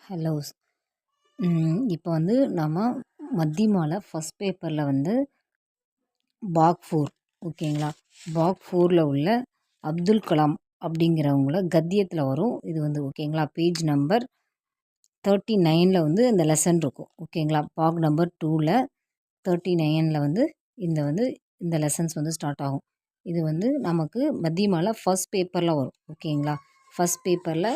Hello. இப்போ வந்து நம்ம மத்தியமால ஃபஸ்ட் பேப்பரில் வந்து பாக் 4 ஓகேங்களா. பாக் 4ல் உள்ள அப்துல் கலாம் அப்படிங்கிறவங்கள கத்தியத்தில் வரும். இது வந்து ஓகேங்களா. பேஜ் நம்பர் 39ல் வந்து இந்த லெசன் இருக்கும் ஓகேங்களா. பாக் நம்பர் 2ல் 39ல் வந்து இந்த லெசன்ஸ் வந்து ஸ்டார்ட் ஆகும். இது வந்து நமக்கு மத்தியமால ஃபஸ்ட் பேப்பரில் வரும் ஓகேங்களா. ஃபஸ்ட் பேப்பரில்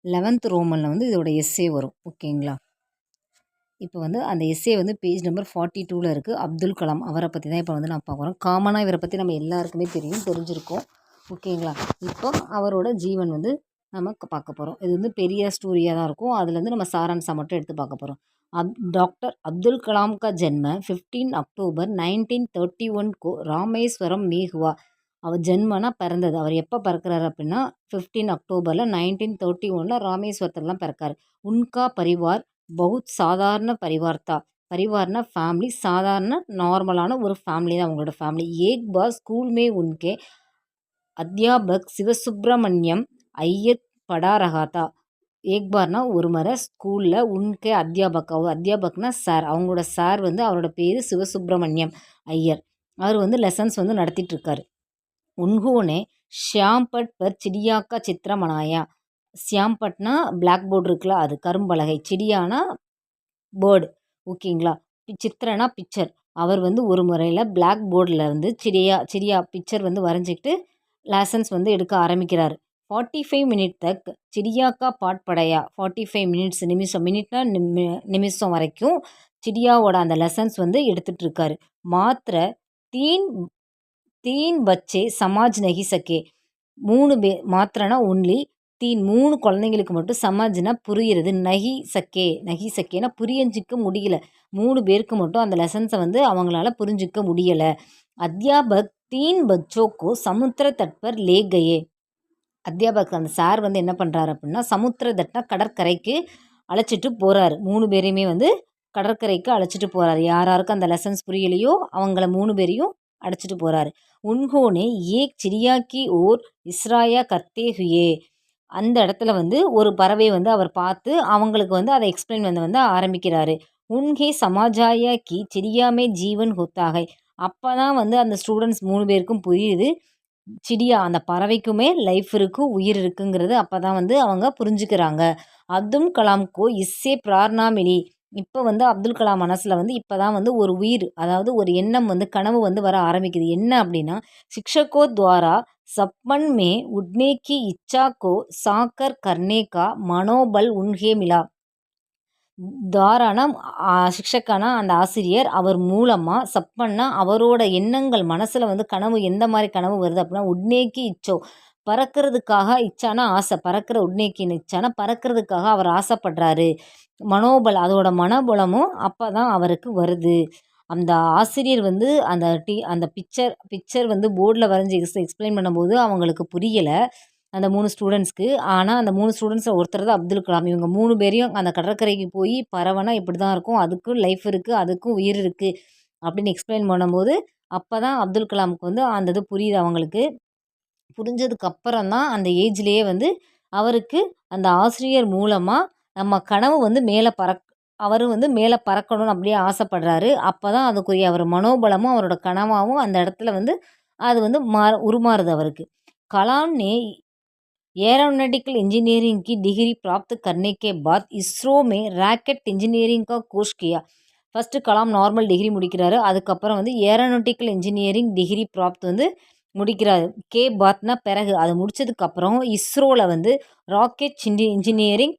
11th ரோமனில் வந்து இதோட எஸ்ஸே வரும் ஓகேங்களா. இப்போ வந்து அந்த எஸ்ஸே வந்து பேஜ் நம்பர் 42ல் இருக்குது. அப்துல் கலாம் அவரை பற்றி தான் இப்போ வந்து நான் பார்க்குறோம். காமனாக இவரை பற்றி நம்ம எல்லாருக்குமே தெரிஞ்சிருக்கோம் ஓகேங்களா. இப்போ அவரோட ஜீவன் வந்து நம்ம பார்க்க போகிறோம். இது வந்து பெரிய ஸ்டோரியாக தான் இருக்கும். அதுலேருந்து நம்ம சாராம்சம் மட்டும் எடுத்து பார்க்க போகிறோம். டாக்டர் அப்துல் கலாம் का जन्म 15 அக்டோபர் 1931 को ராமேஸ்வரம் மேகுவா. அவர் ஜென்மனா பிறந்தது. அவர் எப்போ பிறக்கிறாரு அப்படின்னா 15 அக்டோபரில் 1931 ராமேஸ்வரத்துலலாம் பிறக்காரு. உன்கா பரிவார் பகுத் சாதாரண பரிவார் தா. பரிவார்னா ஃபேமிலி, சாதாரண நார்மலான ஒரு ஃபேமிலி தான் அவங்களோட ஃபேமிலி. ஏக் பார் ஸ்கூல் மே உன்கே அத்தியாபக் சிவசுப்ரமணியம் ஐயத் படா ரஹா தா. ஏக் பார்னா ஒரு முறை ஸ்கூலில் உன்கே அத்தியாபக்னா சார், அவங்களோட சார் வந்து அவரோட பேர் சிவசுப்ரமணியம் ஐயர். அவர் வந்து லெசன்ஸ் வந்து நடத்திட்டு இருக்காரு. उन्होंने श्यामपट पर चिड़िया का चित्र बनाया. श्यामपட்னா பிளாக் போர்டு இருக்குல்ல, அது கரும்பலகை. சிடியானா பேர்டு ஓகேங்களா. சித்திரனா பிக்சர். அவர் வந்து ஒரு முறையில் பிளாக் போர்டில் வந்து சிடியா பிக்சர் வந்து வரைஞ்சிக்கிட்டு லெசன்ஸ் வந்து எடுக்க ஆரம்பிக்கிறார். 45 மினிட் தக் சிடியாக்கா பாட் படையா. 45 நிமிஷம் மினிட்னா நிமிஷம் வரைக்கும் சிடியாவோட அந்த லெசன்ஸ் வந்து எடுத்துகிட்டு இருக்காரு. மாத்திர தீன் பச்சே சமாஜ் நகி சக்கே. 3 பேர் மாத்திரனா ஒன்லி. மூணு குழந்தைங்களுக்கு மட்டும் சமாஜ்னா புரியுறது. நகி சக்கேனா புரிஞ்சிக்க முடியல. 3 பேருக்கு மட்டும் அந்த லெசன்ஸை வந்து அவங்களால புரிஞ்சிக்க முடியலை. அத்தியாபக் 3 பச்சோக்கோ சமுத்திர தட்பர் லே கயே. அத்தியாபக் அந்த சார் வந்து என்ன பண்ணுறாரு அப்படின்னா சமுத்திர தட்னா கடற்கரைக்கு அழைச்சிட்டு போகிறாரு. 3 பேரையுமே வந்து கடற்கரைக்கு அழைச்சிட்டு போகிறாரு. யாராருக்கு அந்த லெசன்ஸ் புரியலையோ அவங்கள 3 பேரையும் அழைச்சிட்டு போகிறாரு. உன்ஹோனே ஏக் சிடியா கி ஓர் இஸ்ராயா கர்த்தே ஹுயே. அந்த இடத்துல வந்து ஒரு பறவையை வந்து அவர் பார்த்து அவங்களுக்கு வந்து அதை எக்ஸ்பிளைன் வந்து ஆரம்பிக்கிறாரு. உன்ஹே சமாஜாயா கி சிடியாமே ஜீவன் ஹோத்தாகை. அப்போ தான் வந்து அந்த ஸ்டூடெண்ட்ஸ் 3 பேருக்கும் புரியுது, சிடியா அந்த பறவைக்குமே லைஃப் இருக்குது, உயிர் இருக்குங்கிறது அப்போ தான் வந்து அவங்க புரிஞ்சுக்கிறாங்க. அப்துல் கலாம்கோ இஸ்ஸே பிரார்னா மிலி. இப்போ வந்து அப்துல் கலாம் மனசில் வந்து இப்போ தான் வந்து ஒரு உயிர், அதாவது ஒரு எண்ணம் வந்து கனவு வந்து வர ஆரம்பிக்குது. என்ன அப்படின்னா शिक्षकों द्वारा सपन में उड़ने की इच्छा को साकार करने का मनोबल उन्हें मिला. தாரானா சிக்ஷக்கானா அந்த ஆசிரியர், அவர் மூலமாக சப்பன்னா அவரோட எண்ணங்கள் மனசில் வந்து கனவு எந்த மாதிரி கனவு வருது அப்படின்னா உட்னேக்கி இச்சோ பறக்கிறதுக்காக, இச்சானா ஆசை, பறக்கிற உட்னேக்கின்னு இச்சானா பறக்கிறதுக்காக அவர் ஆசைப்படுறாரு. மனோபல் அதோட மனபலமும் அப்போ தான் அவருக்கு வருது. அந்த ஆசிரியர் வந்து அந்த பிக்சர் வந்து போர்டில் வரைஞ்சி எக்ஸ்பிளைன் பண்ணும்போது அவங்களுக்கு புரியலை அந்த 3 ஸ்டூடெண்ட்ஸ்க்கு. ஆனால் அந்த 3 ஸ்டூடெண்ட்ஸில் ஒருத்தர் தான் அப்துல் கலாம். இவங்க 3 பேரையும் அந்த கடற்கரைக்கு போய் பறவைனா இப்படி தான் இருக்கும், அதுக்கும் லைஃப் இருக்குது, அதுக்கும் உயிர் இருக்குது அப்படின்னு எக்ஸ்பிளைன் பண்ணும்போது அப்போ தான் அப்துல் கலாமுக்கு வந்து அந்த இது புரியுது அவங்களுக்கு. புரிஞ்சதுக்கப்புறம் தான் அந்த ஏஜ்லேயே வந்து அவருக்கு அந்த ஆசிரியர் மூலமாக நம்ம கனவு வந்து அவர் வந்து மேலே பறக்கணும்னு அப்படியே ஆசைப்படுறாரு. அப்போ தான் அதுக்குரிய அவர் மனோபலமும் அவரோட கனவாகவும் அந்த இடத்துல வந்து அது வந்து உருமாறுது அவருக்கு. கலாம் நே एरोनॉटिकल इंजीनियरिंग की डिग्री प्राप्त करने के बाद इसरो में रॉकेट इंजीनियरिंग का कोर्स किया. ஃபஸ்ட்டு கலாம் நார்மல் டிகிரி முடிக்கிறாரு. அதுக்கப்புறம் வந்து ஏரோநாட்டிக்கல் இன்ஜினியரிங் டிகிரி ப்ராப்த் வந்து முடிக்கிறாரு. கே பாத்னா பிறகு அது முடித்ததுக்கப்புறம் இஸ்ரோவில் வந்து ராக்கெட் இன்ஜினியரிங்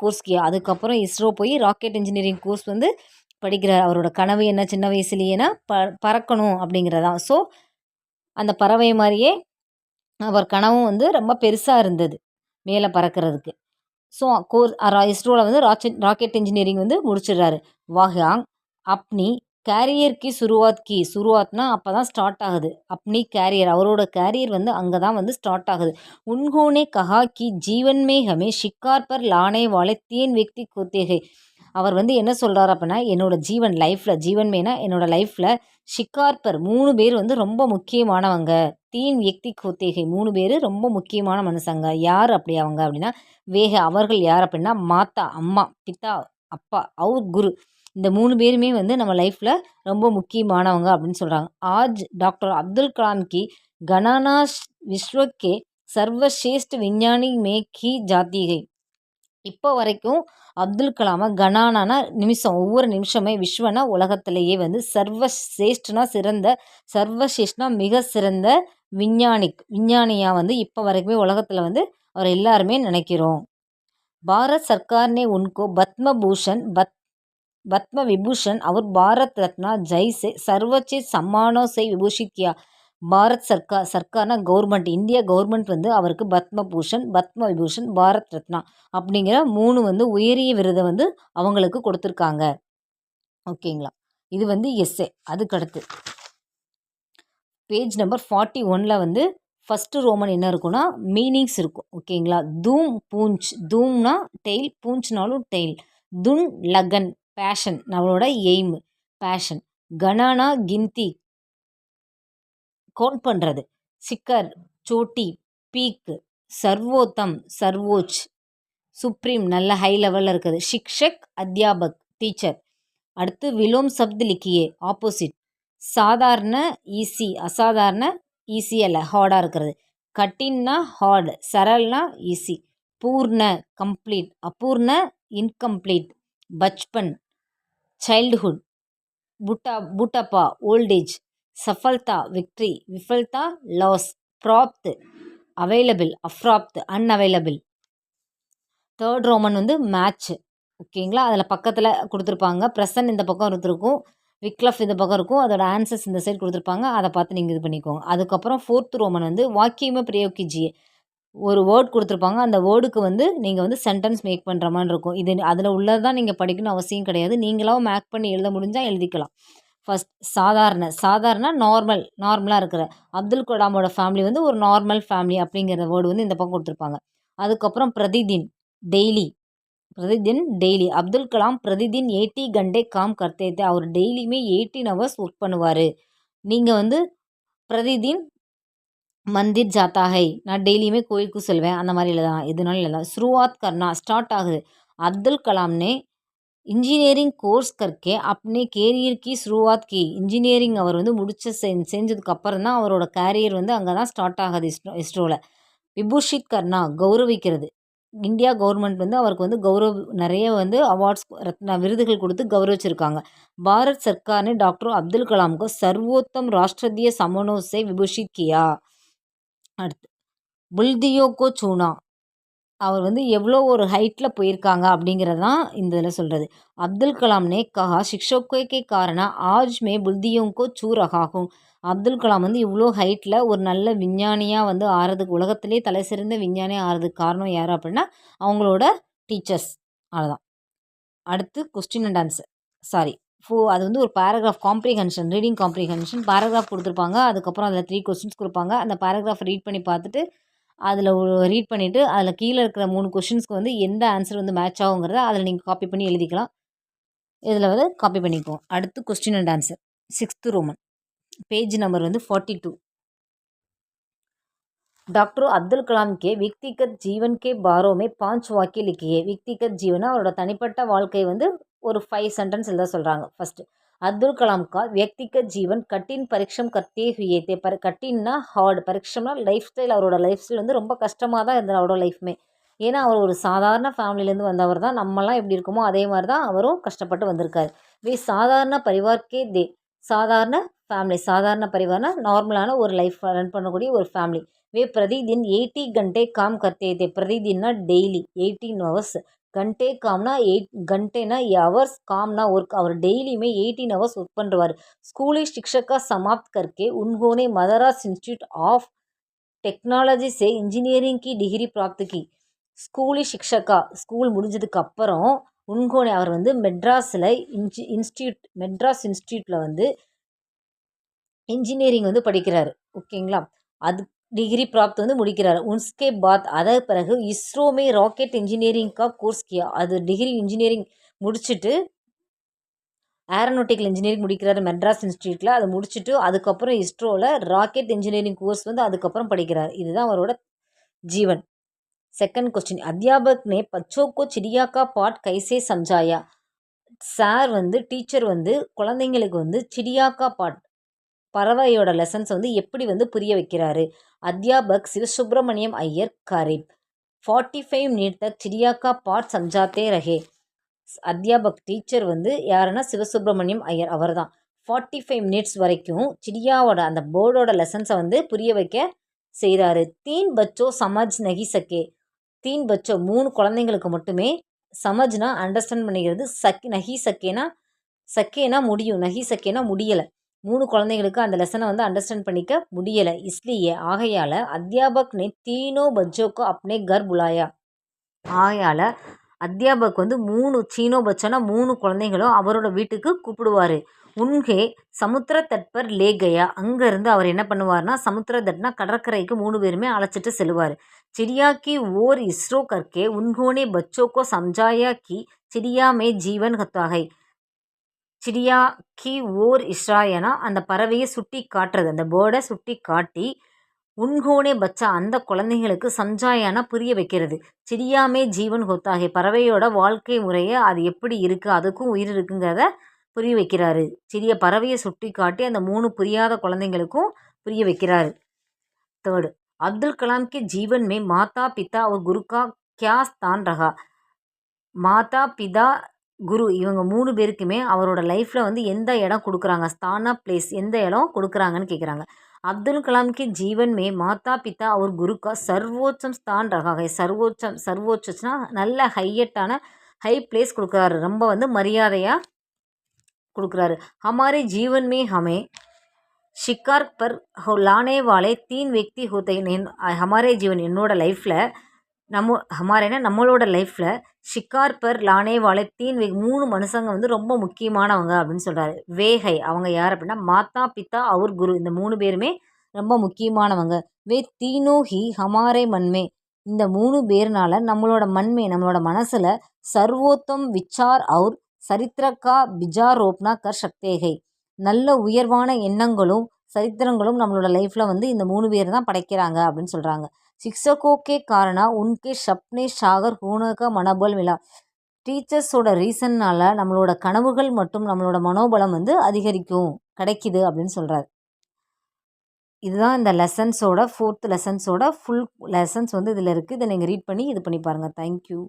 கோர்ஸ் கியா. அதுக்கப்புறம் இஸ்ரோ போய் ராக்கெட் இன்ஜினியரிங் கோர்ஸ் வந்து படிக்கிறார். அவரோட கனவு என்ன சின்ன வயசுலேயேனா பறக்கணும் அப்படிங்கிறதான். ஸோ அந்த பறவை மாதிரியே அவர் கனவும் வந்து ரொம்ப பெருசாக இருந்தது மேலே பறக்கிறதுக்கு. ஸோ இஸ்ரோவில் வந்து ராக்கெட் இன்ஜினியரிங் வந்து முடிச்சிடுறாரு. வாஹாங் அப்னி கேரியர் கி சுருவாத்னா அப்போ தான் ஸ்டார்ட் ஆகுது. அப்னி கேரியர் அவரோட கேரியர் வந்து அங்கே தான் வந்து ஸ்டார்ட் ஆகுது. உன்ஹோனே கஹா கி ஜீவன் மே ஹமே ஷிக்கார் பர் லானே வாலே 3 व्यक्ति होते हैं. அவர் வந்து என்ன சொல்கிறார் அப்படின்னா, என்னோட ஜீவன் லைஃப்பில் ஜீவன் மேனா என்னோட லைஃப்பில் ஷிக்கார் பர் 3 பேர் வந்து ரொம்ப முக்கியமானவங்க. தீன் வியக்தி கோத்தேகை 3 பேர் ரொம்ப முக்கியமான மனுஷங்க. யார் அப்படி அவங்க அப்படின்னா, அவர்கள் யார் அப்படின்னா, மாதா அம்மா, பிதா அப்பா, அவுர் குரு. இந்த 3 பேருமே வந்து நம்ம லைஃப்பில் ரொம்ப முக்கியமானவங்க அப்படின்னு சொல்கிறாங்க. ஆஜ் டாக்டர் அப்துல் கலாம் கி கனானா விஸ்வ கே சர்வஸ்ரேஷ்ட விஞ்ஞானி மே கி ஜாத்தி ஹை. இப்போ வரைக்கும் அப்துல் கலாமை கனானானா நிமிஷம், ஒவ்வொரு நிமிஷமே விஸ்வனா உலகத்திலேயே வந்து சர்வஸ்ரேஷ்டனா சிறந்த, சர்வஸ்ரேஷ்டனா மிக சிறந்த விஞ்ஞானியாக வந்து இப்போ வரைக்குமே உலகத்தில் வந்து அவர் எல்லாருமே நினைக்கிறோம். பாரத் சர்க்கார் ने उनको पद्म भूषण पद्म विभूषण और भारत रत्न जैसे सर्वोच्च सम्मानों से विभूषित किया. பாரத் சர்க்கார்னா கவர்மெண்ட், இந்தியா கவர்மெண்ட் வந்து அவருக்கு பத்ம பூஷன், பத்ம விபூஷன், பாரத் ரத்னா அப்படிங்கிற 3 வந்து உயரிய விருதை வந்து அவங்களுக்கு கொடுத்துருக்காங்க. ஓகேங்களா, இது வந்து எஸ்ஏ. அதுக்கடுத்து பேஜ் நம்பர் 41 வந்து ஃபஸ்ட்டு ரோமன் என்ன இருக்குன்னா மீனிங்ஸ் இருக்கும். ஓகேங்களா, தூம் பூஞ்ச், தூம்னா டெய்ல், பூஞ்ச்னாலும் டெய்ல். துன் லகன் பேஷன், நம்மளோட எய்ம் பேஷன். கனானா கின்தி கவுண்ட் பண்ணுறது. சிக்கர் சோட்டி, பீக், சர்வோத்தம் சர்வோச், சுப்ரீம் நல்ல ஹை லெவலில் இருக்குது. ஷிக்ஷக் அத்தியாபக் டீச்சர். அடுத்து விலோம் சப்து லிக்கியே ஆப்போசிட். சாதாரண ஈஸி, அசாதாரண ஈஸி அல்ல ஹார்டாக இருக்கிறது. கட்டின்னா ஹார்டு, சரல்னா ஈஸி. பூர்ண கம்ப்ளீட், அபூர்ண இன்கம்ப்ளீட். பச்பன் சைல்டுஹுட், பூட்டப்பா ஓல்டேஜ். சஃபல்தா விக்ட்ரி, விஃபல்தா லாஸ். ப்ராப்த் அவைலபிள், அப்ராப்த் அன்அவைலபிள். தேர்ட் ரோமன் வந்து மேட்ச். ஓகேங்களா, அதில் பக்கத்தில் கொடுத்துருப்பாங்க. ப்ரெசன்ட் இந்த பக்கம் இருந்திருக்கும், விக்லஃப் இந்த பக்கம் இருக்கும், அதோட ஆன்சர்ஸ் இந்த சைடு கொடுத்துருப்பாங்க. அதை பார்த்து நீங்கள் இது பண்ணிக்கோங்க. அதுக்கப்புறம் ஃபோர்த் ரோமன் வந்து வாக்கியமே பிரயோகிஜியே. ஒரு வேர்ட் கொடுத்துருப்பாங்க, அந்த வேர்டுக்கு வந்து நீங்கள் வந்து சென்டென்ஸ் மேக் பண்ணுற மாதிரி இருக்கும். இது அதில் உள்ளது தான் நீங்கள் படிக்கணும் அவசியம் கிடையாது. நீங்களாவும் மேக் பண்ணி எழுத முடிஞ்சால் எழுதிக்கலாம். ஃபஸ்ட் சாதாரண நார்மலாக இருக்கிற. அப்துல் கலாமோட ஃபேமிலி வந்து ஒரு நார்மல் ஃபேமிலி அப்படிங்கிற வேர்டு வந்து இந்த பக்கம் கொடுத்துருப்பாங்க. அதுக்கப்புறம் பிரதிதின் டெய்லி. அப்துல் கலாம் பிரதிதின் 80 கண்டே காம் கர்த்தே தே. அவர் டெய்லியுமே 18 ஹவர்ஸ் ஒர்க் பண்ணுவார். நீங்கள் வந்து பிரதிதின் மந்திர் ஜாத்தா ஹை, நான் டெய்லியுமே கோயிலுக்கு செல்வேன், அந்த மாதிரி எழுதலாம், எதுனாலும் எழுதலாம். शुरुआत करना ஸ்டார்ட் ஆகுது. அப்துல் கலாம் ने इंजीनियरिंग कोर्स करके अपने கேரியர் की शुरुआत की. இன்ஜினியரிங் அவர் வந்து செஞ்சதுக்கு அப்புறம் தான் அவரோட கேரியர் வந்து அங்கே தான் ஸ்டார்ட் ஆகுது இஸ்ரோவில். விபூஷித் கர்னா கௌரவிக்கிறது. இந்தியா கவர்மெண்ட் வந்து அவருக்கு வந்து நிறைய வந்து அவார்ட்ஸ் விருதுகள் கொடுத்து கௌரவிச்சிருக்காங்க. பாரத் சர்க்கார் ने डॉक्टर अब्दुल कलाम को सर्वोत्तम राष्ट्रीय सम्मानों से विभूषित किया. அடுத்து புல்தியோ கோ சூனா, அவர் வந்து எவ்வளோ ஒரு ஹைட்டில் போயிருக்காங்க அப்படிங்கிறது தான் இந்த இதில் சொல்கிறது. அப்துல் கலாம் நே கஹா சிக்ஷோக்கோ கே காரணா ஆஜ் மே புல்தியோங்கோ சூ ரகாகும். அப்துல் கலாம் வந்து இவ்வளோ ஹைட்டில் ஒரு நல்ல விஞ்ஞானியாக வந்து ஆறதுக்கு, உலகத்திலே தலை சிறந்த விஞ்ஞானியாக ஆறதுக்கு காரணம் யார் அப்படின்னா அவங்களோட டீச்சர்ஸ். அவ்வளோதான். அடுத்து கொஸ்டின் அண்ட் ஆன்சர். அது வந்து ஒரு paragraph comprehension, reading comprehension paragraph கொடுத்துருப்பாங்க. அதுக்கப்புறம் அதில் 3 கொஸ்டின்ஸ் கொடுப்பாங்க. அந்த பேராகிராஃப் ரீட் பண்ணி பார்த்துட்டு அதில் ரீட் பண்ணிவிட்டு அதில் கீழே இருக்கிற 3 கொஷின்ஸ்க்கு வந்து எந்த ஆன்சர் வந்து மேட்ச் ஆகுங்கிறத அதில் நீங்கள் காப்பி பண்ணி எழுதிக்கலாம். இதில் வந்து காப்பி பண்ணிக்குவோம். அடுத்து question and answer. 6th Roman page number வந்து 42. डॉक्टर अब्दुल कलाम के व्यक्तिगत जीवन के बारे में 5 वाक्य लिखिए. व्यक्तिगत जीवन அவரோட தனிப்பட்ட வாழ்க்கை வந்து ஒரு 5 சென்டென்ஸ் எழுத சொல்கிறாங்க. ஃபஸ்ட்டு, அப்துல் கலாம் கா व्यक्तिगत जीवन कठिन परिश्रम करते हुए थे. கட்டின்னா ஹார்டு, பரிக்ஷம்னா லைஃப் ஸ்டைல். அவரோட லைஃப் ஸ்டைல் வந்து ரொம்ப கஷ்டமாக தான் இருந்தது அவரோட லைஃப்மே. ஏன்னா அவர் ஒரு சாதாரண ஃபேமிலியிலேருந்து வந்தவர் தான். நம்மலாம் எப்படி இருக்குமோ அதே மாதிரி தான் அவரும் கஷ்டப்பட்டு வந்திருக்காரு. சாதாரண பரிவார்க்கே தே, சாதாரண ஃபேமிலி, சாதாரண பரிவார்னா நார்மலான ஒரு லைஃப் ரன் பண்ணக்கூடிய ஒரு ஃபேமிலி. वे प्रतिदिन 80 घंटे काम करते थे. प्रतिदिन ना डेली 18 hours. घंटे कामना 8 घंटे ना hours काम ना वर्क. और डेली में 18 hours वर्क பண்ணுவார். स्कूली शिक्षा का समाप्त करके उन्होंने मद्रास इंस्टीट्यूट ऑफ टेक्नोलॉजी से इंजीनियरिंग की डिग्री प्राप्त की. ஸ்கூலி சிக்ஷகா, ஸ்கூல் முடிஞ்சதுக்கு அப்புறம் உன்கோனே அவர் வந்து மெட்ராஸ் இன்ஸ்டியூட்டில் வந்து இன்ஜினியரிங் வந்து படிக்கிறாரு. ஓகேங்களா, அது டிகிரி பிராப்த் வந்து முடிக்கிறார். உன்ஸ்கே பாத், அதற்கு பிறகு இஸ்ரோமே ராக்கெட் இன்ஜினியரிங் கா கோர்ஸ் கியா. அது டிகிரி இன்ஜினியரிங் முடிச்சுட்டு ஏரோநாட்டிக்கல் இன்ஜினியரிங் முடிக்கிறாரு மெட்ராஸ் இன்ஸ்டியூட்டில். அதை முடிச்சுட்டு அதுக்கப்புறம் இஸ்ரோவில் ராக்கெட் இன்ஜினியரிங் கோர்ஸ் வந்து அதுக்கப்புறம் படிக்கிறார். இதுதான் அவரோட ஜீவன். सेकंड क्वेश्चन अध्यापक ने बच्चों को चिड़िया का पाठ कैसे समझाया. சார் வந்து டீச்சர் வந்து குழந்தைங்களுக்கு வந்து சிடியா கா பாட் பறவையோட லெசன்ஸ் வந்து எப்படி வந்து புரிய வைக்கிறாரு. அத்தியாபக் சிவசுப்பிரமணியம் ஐயர் கரீப் 45 मिनट तक चिड़िया का पाठ समझाते रहे. அத்தியாபக் டீச்சர் வந்து யாருன்னா சிவசுப்பிரமணியம் ஐயர் அவர் தான். 45 மினிட்ஸ் வரைக்கும் சிடியாவோட அந்த போர்டோட லெசன்ஸை வந்து புரிய வைக்க செய்கிறாரு. 3 बच्चों समझ नहीं सके. 3 बच्चों 3 குழந்தைங்களுக்கு மட்டுமே சமஜ்னா அண்டர்ஸ்டாண்ட் பண்ணிக்கிறது. நஹி சக்கேனா சக்கேனா முடியும், நஹி சக்கேனா முடியலை. 3 குழந்தைங்களுக்கு அந்த லெசனை வந்து அண்டர்ஸ்டாண்ட் பண்ணிக்க முடியலை. இஸ்லியே ஆகையால் அத்தியாபக் நே தீனோ பச்சோக்கோ அப்னே கர் புலாயா. ஆகையால் அத்தியாபக் வந்து 3 சீனோ பச்சோனா 3 குழந்தைங்களும் அவரோட வீட்டுக்கு கூப்பிடுவார். உன்கே சமுத்திர தட்பர் லே கயா. அங்கேருந்து அவர் என்ன பண்ணுவார்னா சமுத்திர தட்னா கடற்கரைக்கு 3 பேருமே அழைச்சிட்டு செல்வார். चिड़िया की ओर इसरो करके उन्होंने बच्चों को समझाया कि चिड़िया में जीवन होता है. चिड़िया की ओर இஸ்ராயனா அந்த பறவையை சுட்டி காட்டுறது, அந்த பேர்டை சுட்டி காட்டி உன்ஹோனே பச்சா அந்த குழந்தைங்களுக்கு சம்ஜாயானா புரிய வைக்கிறது. சிடியாமே ஜீவன் ஹோத்தாகே பறவையோட வாழ்க்கை முறையை அது எப்படி இருக்குது, அதுக்கும் உயிர் இருக்குங்கிறத புரிய வைக்கிறாரு. சிறிய பறவையை சுட்டி காட்டி அந்த 3 புரியாத குழந்தைங்களுக்கும் புரிய வைக்கிறாரு. தேர்டு, அப்துல் கலாம் के जीवन में माता पिता और गुरु का क्या स्थान रहा. மாதா பிதா குரு இவங்க 3 பேருக்குமே அவரோட லைஃப்பில் வந்து எந்த இடம் கொடுக்குறாங்க, ஸ்தானா பிளேஸ் எந்த இடம் கொடுக்குறாங்கன்னு கேட்குறாங்க. அப்துல் கலாம் के जीवन में माता पिता और गुरु का सर्वोच्चम स्थान रहा है. சர்வோச்சம்னா நல்ல ஹையட்டான ஹை பிளேஸ் கொடுக்குறாரு, ரொம்ப வந்து மரியாதையாக கொடுக்குறாரு. हमारे जीवन में हमें शिकार पर लाने वाले 3 व्यक्ति होते हैं. हमारे जीवन என்னோட லைஃப்பில் ஹமாரேனா நம்மளோட லைஃப்பில் ஷிக்கார் பர் லானே வாலே 3 மனுஷங்க வந்து ரொம்ப முக்கியமானவங்க அப்படின்னு சொல்கிறாரு. வேகை அவங்க யார் அப்படின்னா மாதா பிதா அவர் குரு, இந்த 3 பேருமே ரொம்ப முக்கியமானவங்க. வே தீனோ ஹி ஹமாரே மன்மே, இந்த 3 பேர்னால நம்மளோட மன்மே நம்மளோட மனசில் சர்வோத்தம் விச்சார் அவுர் சரித்திரக்கா பிஜாரோப்னா கர் சக்தேகை, நல்ல உயர்வான எண்ணங்களும் சரித்திரங்களும் நம்மளோட லைஃப்பில் வந்து இந்த 3 பேர் தான் படைக்கிறாங்க அப்படின்னு சொல்கிறாங்க. சிக்ஷகோக்கே காரணா உன்கே ஷப்னே ஷாகர் ஹூனக மனோபல் மிலா, டீச்சர்ஸோட ரீசன்னால் நம்மளோட கனவுகள் மற்றும் நம்மளோட மனோபலம் வந்து அதிகரிக்கும் கிடைக்குது அப்படின்னு சொல்கிறார். இதுதான் இந்த லெசன்ஸோட 4th லெசன்ஸோட ஃபுல் லெசன்ஸ் வந்து இதில் இருக்குது. இதை நீங்கள் ரீட் பண்ணி இது பண்ணி பாருங்கள். தேங்க்யூ.